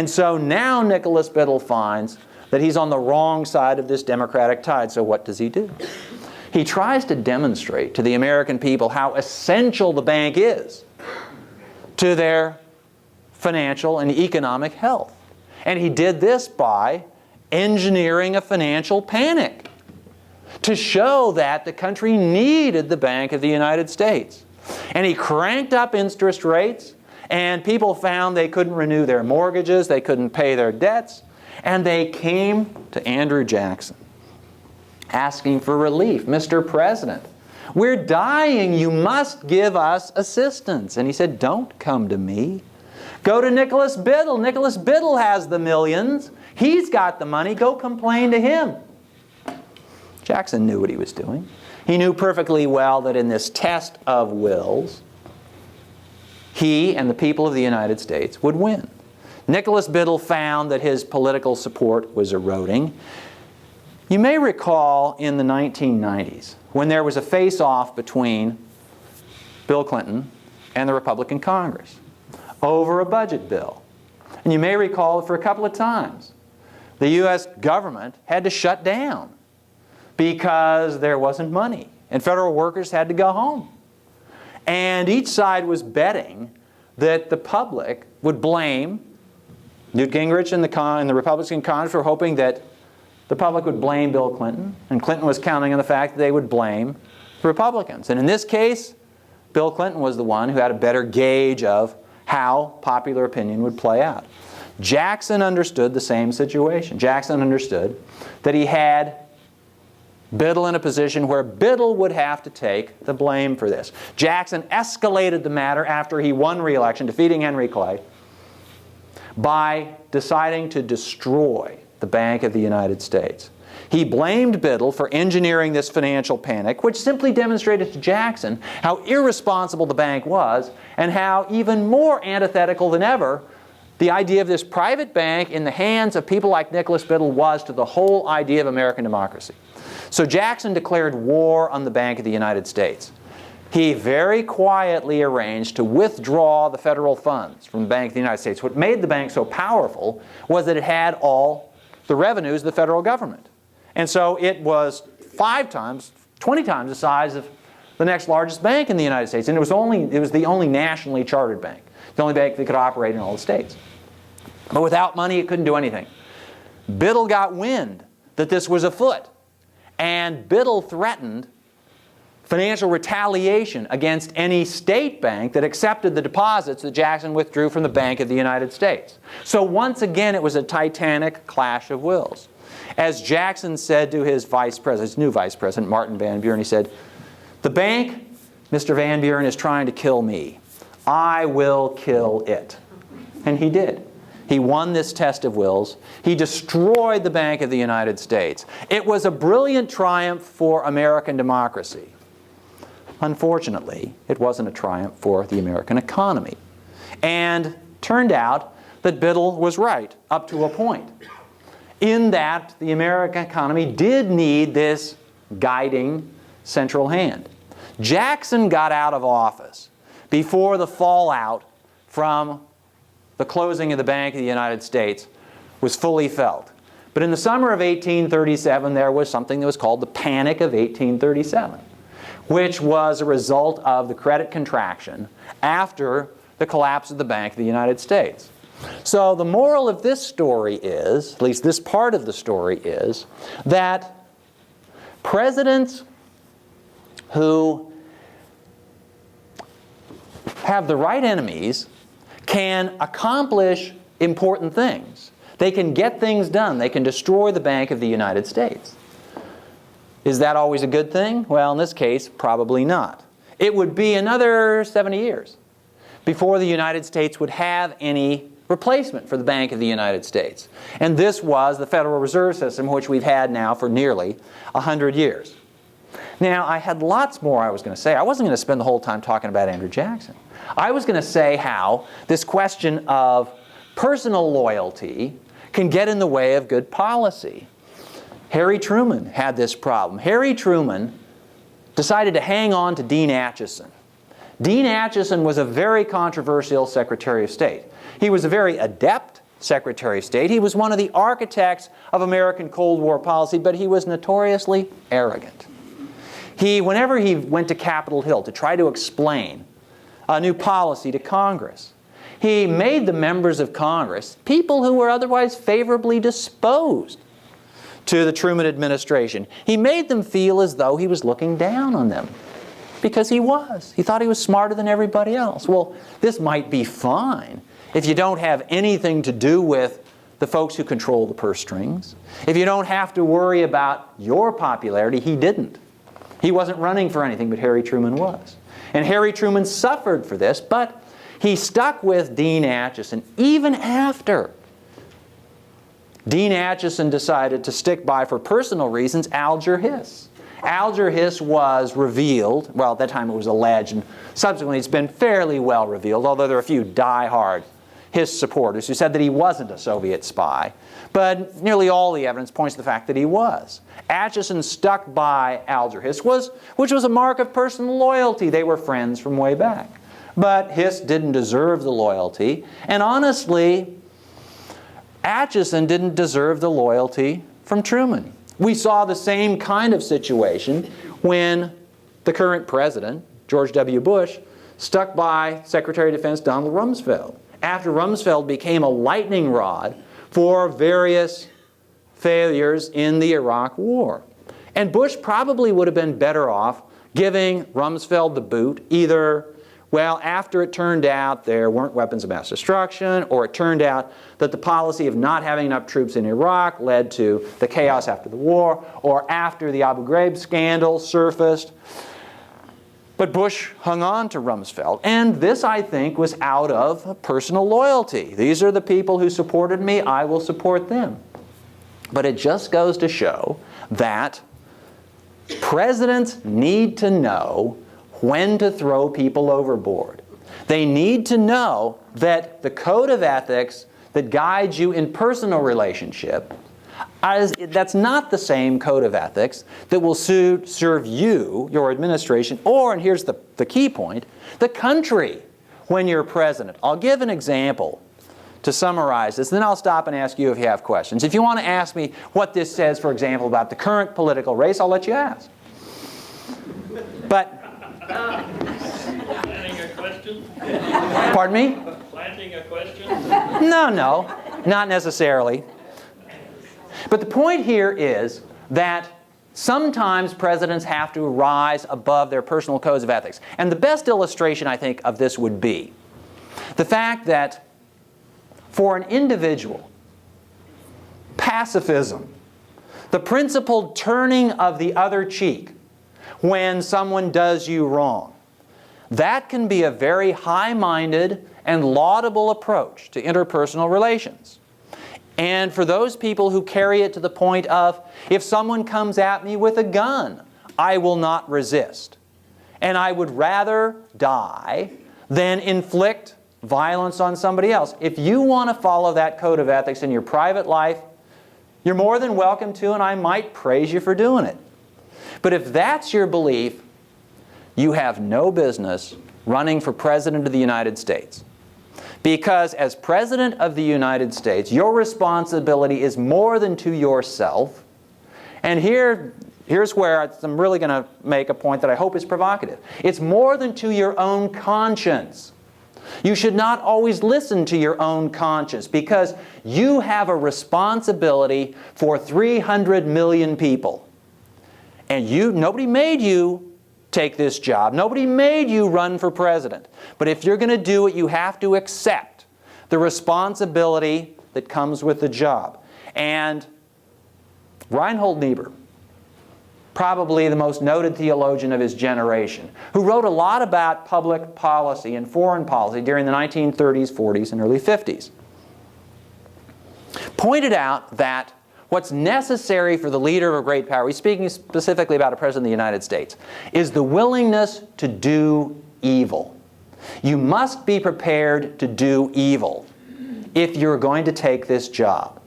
And so now Nicholas Biddle finds that he's on the wrong side of this democratic tide. So what does he do? He tries to demonstrate to the American people how essential the bank is to their financial and economic health. And he did this by engineering a financial panic to show that the country needed the Bank of the United States. And he cranked up interest rates, and people found they couldn't renew their mortgages, they couldn't pay their debts, and they came to Andrew Jackson asking for relief. Mr. President, we're dying. You must give us assistance. And he said, don't come to me. Go to Nicholas Biddle. Nicholas Biddle has the millions. He's got the money. Go complain to him. Jackson knew what he was doing. He knew perfectly well that in this test of wills, he and the people of the United States would win. Nicholas Biddle found that his political support was eroding. You may recall in the 1990s when there was a face-off between Bill Clinton and the Republican Congress over a budget bill. And you may recall that for a couple of times the U.S. government had to shut down because there wasn't money and federal workers had to go home. And each side was betting that the public would blame Newt Gingrich and the Republican Congress were hoping that the public would blame Bill Clinton, and Clinton was counting on the fact that they would blame the Republicans. And in this case, Bill Clinton was the one who had a better gauge of how popular opinion would play out. Jackson understood the same situation. Jackson understood that he had Biddle in a position where Biddle would have to take the blame for this. Jackson escalated the matter after he won re-election, defeating Henry Clay, by deciding to destroy the Bank of the United States. He blamed Biddle for engineering this financial panic, which simply demonstrated to Jackson how irresponsible the bank was and how even more antithetical than ever the idea of this private bank in the hands of people like Nicholas Biddle was to the whole idea of American democracy. So Jackson declared war on the Bank of the United States. He very quietly arranged to withdraw the federal funds from the Bank of the United States. What made the bank so powerful was that it had all the revenues of the federal government. And so it was 5 times, 20 times the size of the next largest bank in the United States. And it was the only nationally chartered bank, the only bank that could operate in all the states. But without money, it couldn't do anything. Biddle got wind that this was afoot, and Biddle threatened financial retaliation against any state bank that accepted the deposits that Jackson withdrew from the Bank of the United States. So once again, it was a titanic clash of wills. As Jackson said to his new vice president, Martin Van Buren, he said, "The bank, Mr. Van Buren, is trying to kill me. I will kill it." And he did. He won this test of wills. He destroyed the Bank of the United States. It was a brilliant triumph for American democracy. Unfortunately, it wasn't a triumph for the American economy. And turned out that Biddle was right, up to a point, in that the American economy did need this guiding central hand. Jackson got out of office before the fallout from the closing of the Bank of the United States was fully felt. But in the summer of 1837, there was something that was called the Panic of 1837. Which was a result of the credit contraction after the collapse of the Bank of the United States. So the moral of this story is, at least this part of the story is, that presidents who have the right enemies can accomplish important things. They can get things done. They can destroy the Bank of the United States. Is that always a good thing? Well, in this case, probably not. It would be another 70 years before the United States would have any replacement for the Bank of the United States. And this was the Federal Reserve System, which we've had now for nearly 100 years. Now, I had lots more I was going to say. I wasn't going to spend the whole time talking about Andrew Jackson. I was going to say how this question of personal loyalty can get in the way of good policy. Harry Truman had this problem. Harry Truman decided to hang on to Dean Acheson. Dean Acheson was a very controversial Secretary of State. He was a very adept Secretary of State. He was one of the architects of American Cold War policy, but he was notoriously arrogant. Whenever he went to Capitol Hill to try to explain a new policy to Congress, he made the members of Congress people who were otherwise favorably disposed to the Truman administration. He made them feel as though he was looking down on them, because he was. He thought he was smarter than everybody else. Well, this might be fine if you don't have anything to do with the folks who control the purse strings. If you don't have to worry about your popularity. He didn't. He wasn't running for anything, but Harry Truman was. And Harry Truman suffered for this, but he stuck with Dean Acheson even after Dean Acheson decided to stick by, for personal reasons, Alger Hiss. Alger Hiss was revealed, well, at that time it was alleged, and subsequently it's been fairly well revealed, although there are a few die-hard Hiss supporters who said that he wasn't a Soviet spy. But nearly all the evidence points to the fact that he was. Acheson stuck by Alger Hiss, which was a mark of personal loyalty. They were friends from way back. But Hiss didn't deserve the loyalty, and honestly, Acheson didn't deserve the loyalty from Truman. We saw the same kind of situation when the current president, George W. Bush, stuck by Secretary of Defense Donald Rumsfeld, after Rumsfeld became a lightning rod for various failures in the Iraq War. And Bush probably would have been better off giving Rumsfeld the boot, either, well, after it turned out there weren't weapons of mass destruction, or it turned out that the policy of not having enough troops in Iraq led to the chaos after the war, or after the Abu Ghraib scandal surfaced. But Bush hung on to Rumsfeld, and this, I think, was out of personal loyalty. These are the people who supported me, I will support them. But it just goes to show that presidents need to know when to throw people overboard. They need to know that the code of ethics that guides you in personal relationship, that's not the same code of ethics that will serve you, your administration, or, and here's the key point, the country when you're president. I'll give an example to summarize this, then I'll stop and ask you if you have questions. If you want to ask me what this says, for example, about the current political race, I'll let you ask. But Planning a question? pardon me? Planting a question? No, not necessarily. But the point here is that sometimes presidents have to rise above their personal codes of ethics. And the best illustration, I think, of this would be the fact that for an individual, pacifism, the principled turning of the other cheek when someone does you wrong, that can be a very high-minded and laudable approach to interpersonal relations. And for those people who carry it to the point of, if someone comes at me with a gun, I will not resist. And I would rather die than inflict violence on somebody else. If you want to follow that code of ethics in your private life, you're more than welcome to, and I might praise you for doing it. But if that's your belief, you have no business running for President of the United States. Because as President of the United States, your responsibility is more than to yourself. And here's where I'm really going to make a point that I hope is provocative. It's more than to your own conscience. You should not always listen to your own conscience, because you have a responsibility for 300 million people. And nobody made you take this job. Nobody made you run for president. But if you're going to do it, you have to accept the responsibility that comes with the job. And Reinhold Niebuhr, probably the most noted theologian of his generation, who wrote a lot about public policy and foreign policy during the 1930s, 40s, and early 50s, pointed out that what's necessary for the leader of a great power, he's speaking specifically about a president of the United States, is the willingness to do evil. You must be prepared to do evil if you're going to take this job.